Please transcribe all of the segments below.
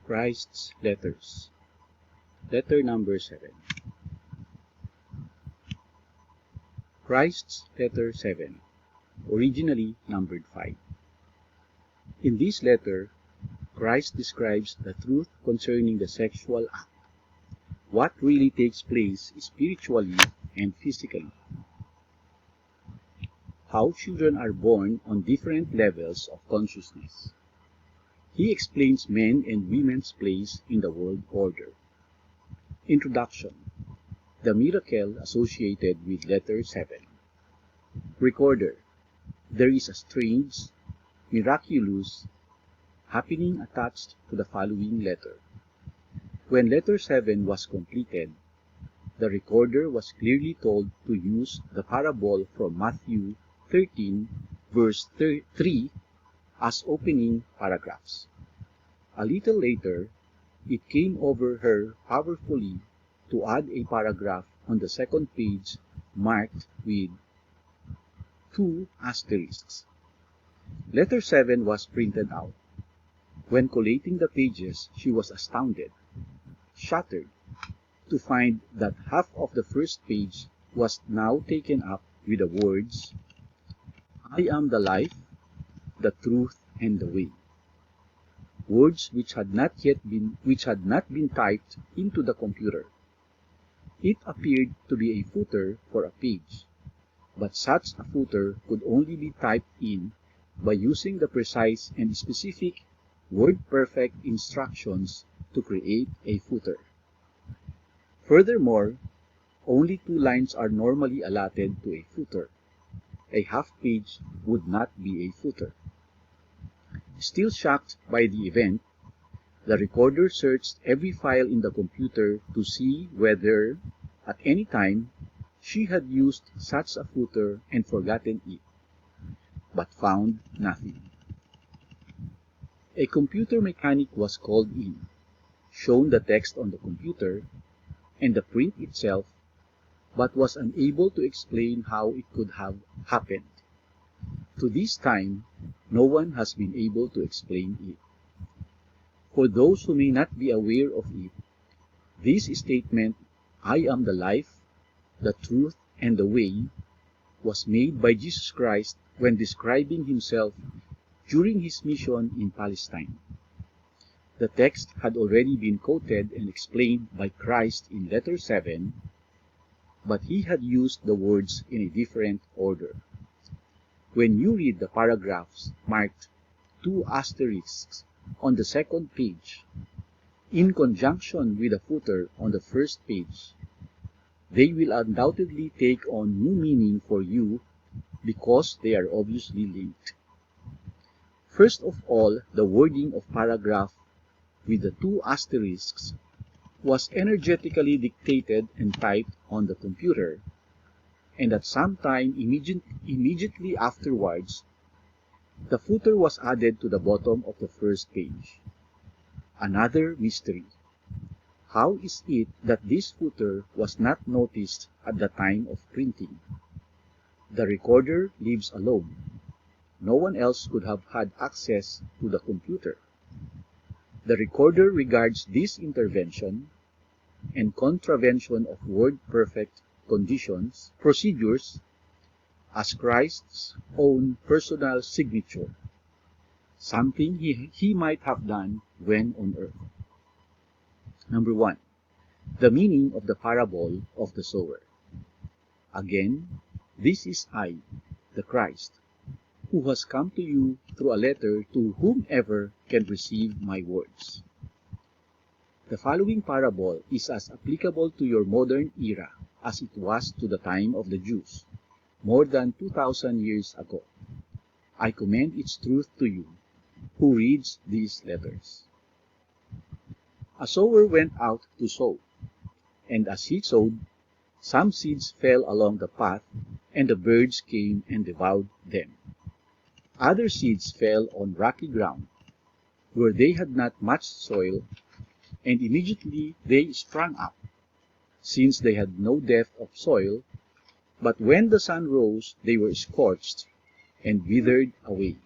Christ's Letters. Letter number 7. Christ's Letter 7, originally numbered 5. In this letter, Christ describes the truth concerning the sexual act, what really takes place spiritually and physically, how children are born on different levels of consciousness. He explains men and women's place in the world order. Introduction. The miracle associated with letter 7. Recorder. There is a strange, miraculous happening attached to the following letter. When letter 7 was completed, the recorder was clearly told to use the parable from Matthew 13, verse 3 as opening paragraphs. A little later, it came over her powerfully to add a paragraph on the second page marked with 2 asterisks. Letter 7 was printed out. When collating the pages, she was astounded, shattered, to find that half of the first page was now taken up with the words, "I am the life, the truth, and the way," words which had not been typed into the computer. It appeared to be a footer for a page, but such a footer could only be typed in by using the precise and specific word-perfect instructions to create a footer. Furthermore, only 2 lines are normally allotted to a footer. A half page would not be a footer. Still shocked by the event, the recorder searched every file in the computer to see whether, at any time, she had used such a footer and forgotten it, but found nothing. A computer mechanic was called in, shown the text on the computer and the print itself, but was unable to explain how it could have happened. To this time, no one has been able to explain it. For those who may not be aware of it, this statement, "I am the life, the truth, and the way," was made by Jesus Christ when describing himself during his mission in Palestine. The text had already been quoted and explained by Christ in letter 7, but he had used the words in a different order. When you read the paragraphs marked 2 asterisks on the second page, in conjunction with the footer on the first page, they will undoubtedly take on new meaning for you because they are obviously linked. First of all, the wording of paragraph with the 2 asterisks was energetically dictated and typed on the computer, and at some time immediately afterwards, the footer was added to the bottom of the first page. Another mystery. How is it that this footer was not noticed at the time of printing? The recorder lives alone. No one else could have had access to the computer. The recorder regards this intervention and contravention of word-perfect procedures as Christ's own personal signature, something he might have done when on earth. Number 1. The meaning of the parable of the sower. Again, this is I, the Christ, who has come to you through a letter to whomever can receive my words. The following parable is as applicable to your modern era as it was to the time of the Jews, more than 2,000 years ago. I commend its truth to you, who reads these letters. A sower went out to sow, and as he sowed, some seeds fell along the path, and the birds came and devoured them. Other seeds fell on rocky ground, where they had not much soil, and immediately they sprang up, since they had no depth of soil, but when the sun rose they were scorched and withered away.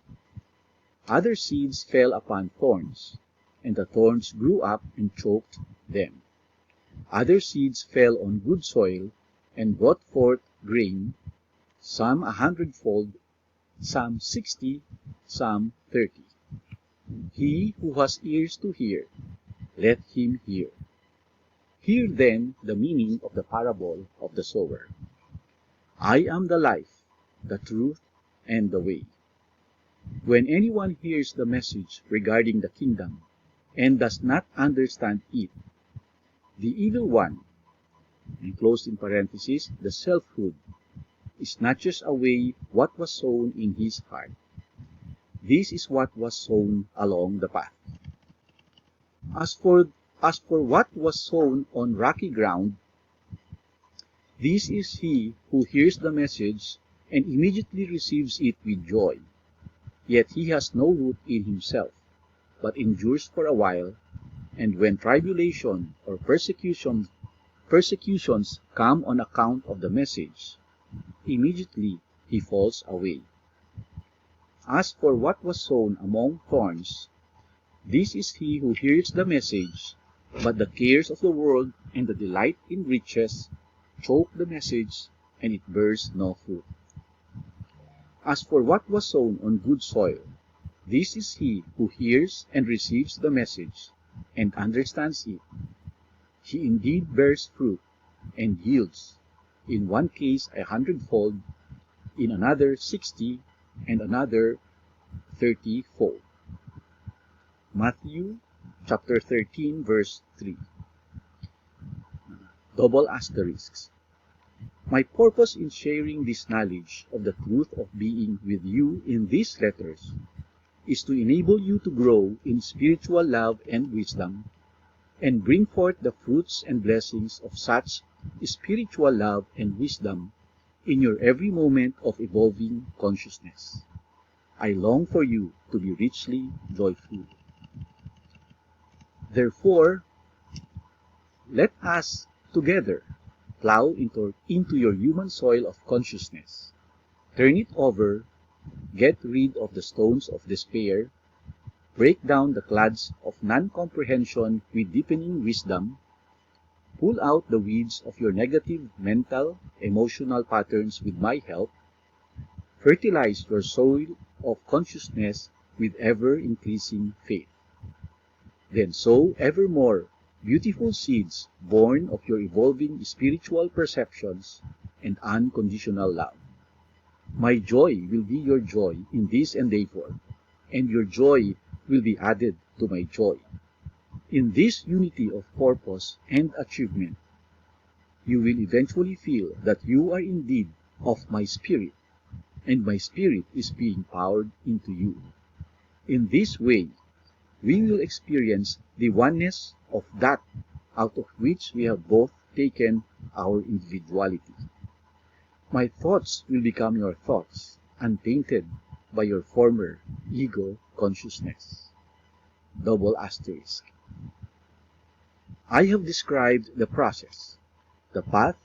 Other seeds fell upon thorns, and the thorns grew up and choked them. Other seeds fell on good soil and brought forth grain, some 100-fold, some 60, some 30. He who has ears to hear, let him hear. Hear then the meaning of the parable of the sower. I am the life, the truth, and the way. When anyone hears the message regarding the kingdom and does not understand it, the evil one, enclosed in parentheses, the selfhood, snatches away what was sown in his heart. This is what was sown along the path. As for what was sown on rocky ground, this is he who hears the message and immediately receives it with joy. Yet he has no root in himself, but endures for a while, and when tribulation or persecutions come on account of the message, immediately he falls away. As for what was sown among thorns, this is he who hears the message, but the cares of the world and the delight in riches choke the message, and it bears no fruit. As for what was sown on good soil, this is he who hears and receives the message, and understands it. He indeed bears fruit, and yields, in one case 100-fold, in another 60, and another 30-fold. Matthew chapter 13, verse 3. Double asterisks. My purpose in sharing this knowledge of the truth of being with you in these letters is to enable you to grow in spiritual love and wisdom, and bring forth the fruits and blessings of such spiritual love and wisdom in your every moment of evolving consciousness. I long for you to be richly joyful. Therefore, let us together plow into your human soil of consciousness, turn it over, get rid of the stones of despair, break down the clods of non-comprehension with deepening wisdom, pull out the weeds of your negative mental, emotional patterns with my help, fertilize your soil of consciousness with ever-increasing faith. Then sow ever more beautiful seeds born of your evolving spiritual perceptions and unconditional love. My joy will be your joy in this endeavor, and your joy will be added to my joy. In this unity of purpose and achievement, you will eventually feel that you are indeed of my spirit, and my spirit is being powered into you. In this way, we will experience the oneness of that out of which we have both taken our individuality. My thoughts will become your thoughts, untainted by your former ego consciousness. Double asterisk. I have described the process, the path,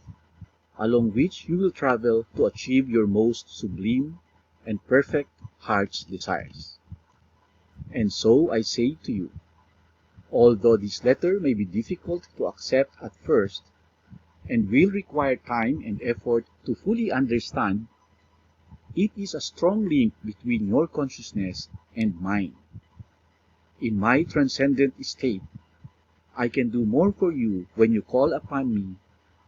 along which you will travel to achieve your most sublime and perfect heart's desires. And so I say to you, although this letter may be difficult to accept at first, and will require time and effort to fully understand, it is a strong link between your consciousness and mine. In my transcendent state, I can do more for you when you call upon me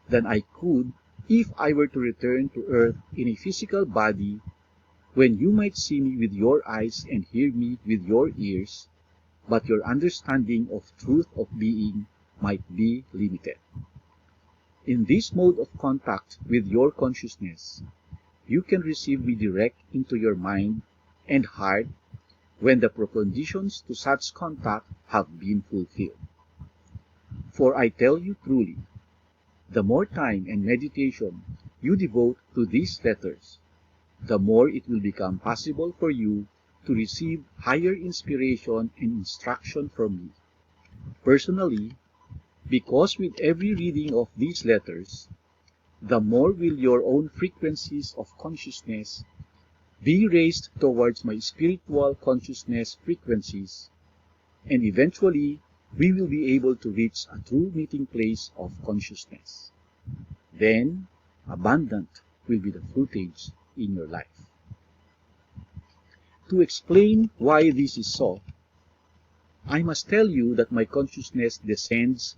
than I could if I were to return to earth in a physical body, when you might see me with your eyes and hear me with your ears, but your understanding of truth of being might be limited. In this mode of contact with your consciousness, you can receive me direct into your mind and heart when the preconditions to such contact have been fulfilled. For I tell you truly, the more time and meditation you devote to these letters, the more it will become possible for you to receive higher inspiration and instruction from me. Personally, because with every reading of these letters, the more will your own frequencies of consciousness be raised towards my spiritual consciousness frequencies, and eventually we will be able to reach a true meeting place of consciousness. Then, abundant will be the fruitage in your life. To explain why this is so, I must tell you that my consciousness descends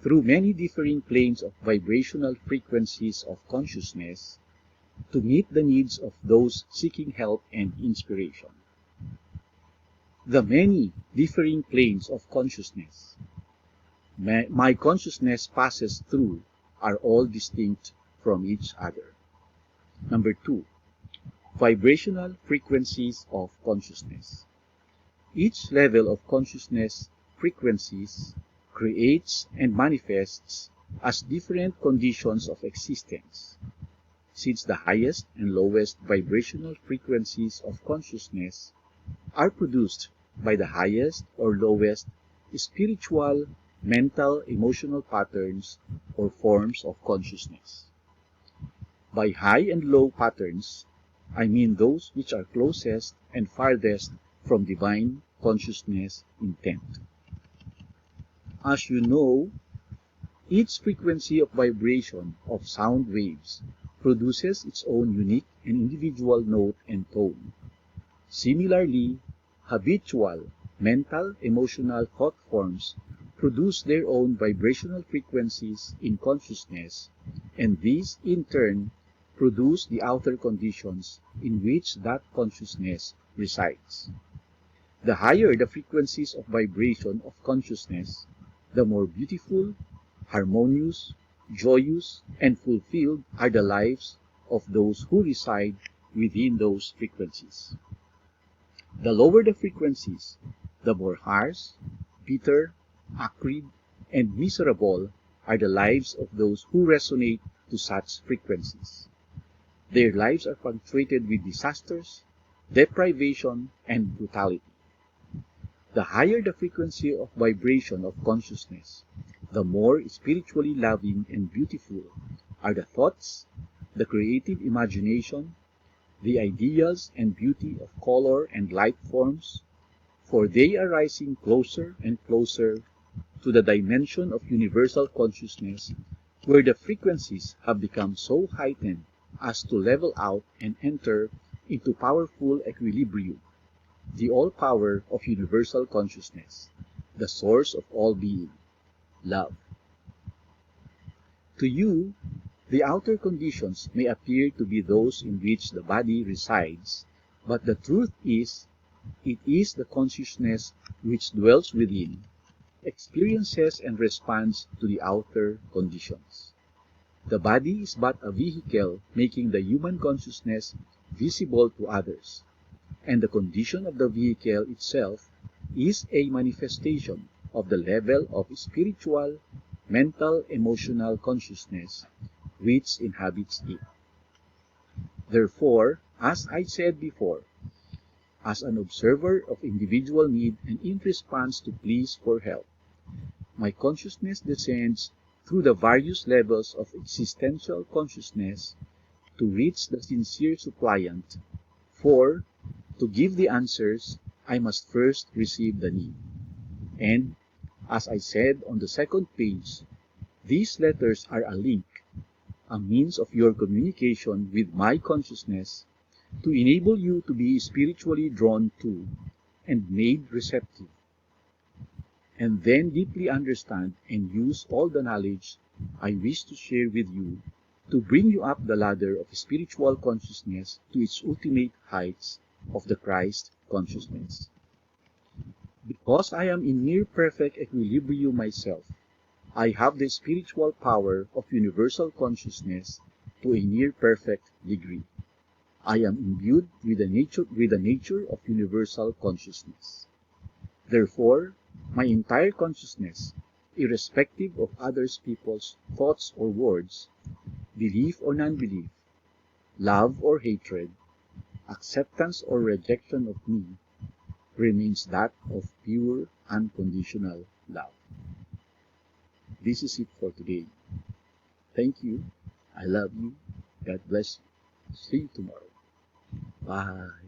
through many differing planes of vibrational frequencies of consciousness to meet the needs of those seeking help and inspiration. The many differing planes of consciousness my consciousness passes through are all distinct from each other. Number 2, vibrational frequencies of consciousness. Each level of consciousness frequencies creates and manifests as different conditions of existence. Since the highest and lowest vibrational frequencies of consciousness are produced by the highest or lowest spiritual, mental, emotional patterns or forms of consciousness. By high and low patterns, I mean those which are closest and farthest from divine consciousness intent. As you know, each frequency of vibration of sound waves produces its own unique and individual note and tone. Similarly, habitual, mental, emotional thought forms produce their own vibrational frequencies in consciousness, and these, in turn, produce the outer conditions in which that consciousness resides. The higher the frequencies of vibration of consciousness, the more beautiful, harmonious, joyous, and fulfilled are the lives of those who reside within those frequencies. The lower the frequencies, the more harsh, bitter, acrid, and miserable are the lives of those who resonate to such frequencies. Their lives are punctuated with disasters, deprivation, and brutality. The higher the frequency of vibration of consciousness, the more spiritually loving and beautiful are the thoughts, the creative imagination, the ideals and beauty of color and light forms, for they are rising closer and closer to the dimension of universal consciousness, where the frequencies have become so heightened as to level out and enter into powerful equilibrium, the all-power of universal consciousness, the source of all being, love. To you, the outer conditions may appear to be those in which the body resides, but the truth is, it is the consciousness which dwells within, experiences and responds to the outer conditions. The body is but a vehicle making the human consciousness visible to others, and the condition of the vehicle itself is a manifestation of the level of spiritual, mental, emotional consciousness which inhabits it. Therefore, as I said before, as an observer of individual need and in response to pleas for help, my consciousness descends through the various levels of existential consciousness to reach the sincere suppliant, for, to give the answers, I must first receive the need. And, as I said on the second page, these letters are a link, a means of your communication with my consciousness to enable you to be spiritually drawn to and made receptive, and then deeply understand and use all the knowledge I wish to share with you to bring you up the ladder of spiritual consciousness to its ultimate heights of the Christ consciousness. Because I am in near perfect equilibrium myself, I have the spiritual power of universal consciousness to a near perfect degree. I am imbued with the nature of universal consciousness. Therefore, my entire consciousness, irrespective of other people's thoughts or words, belief or non-belief, love or hatred, acceptance or rejection of me, remains that of pure, unconditional love. This is it for today. Thank you. I love you. God bless you. See you tomorrow. Bye.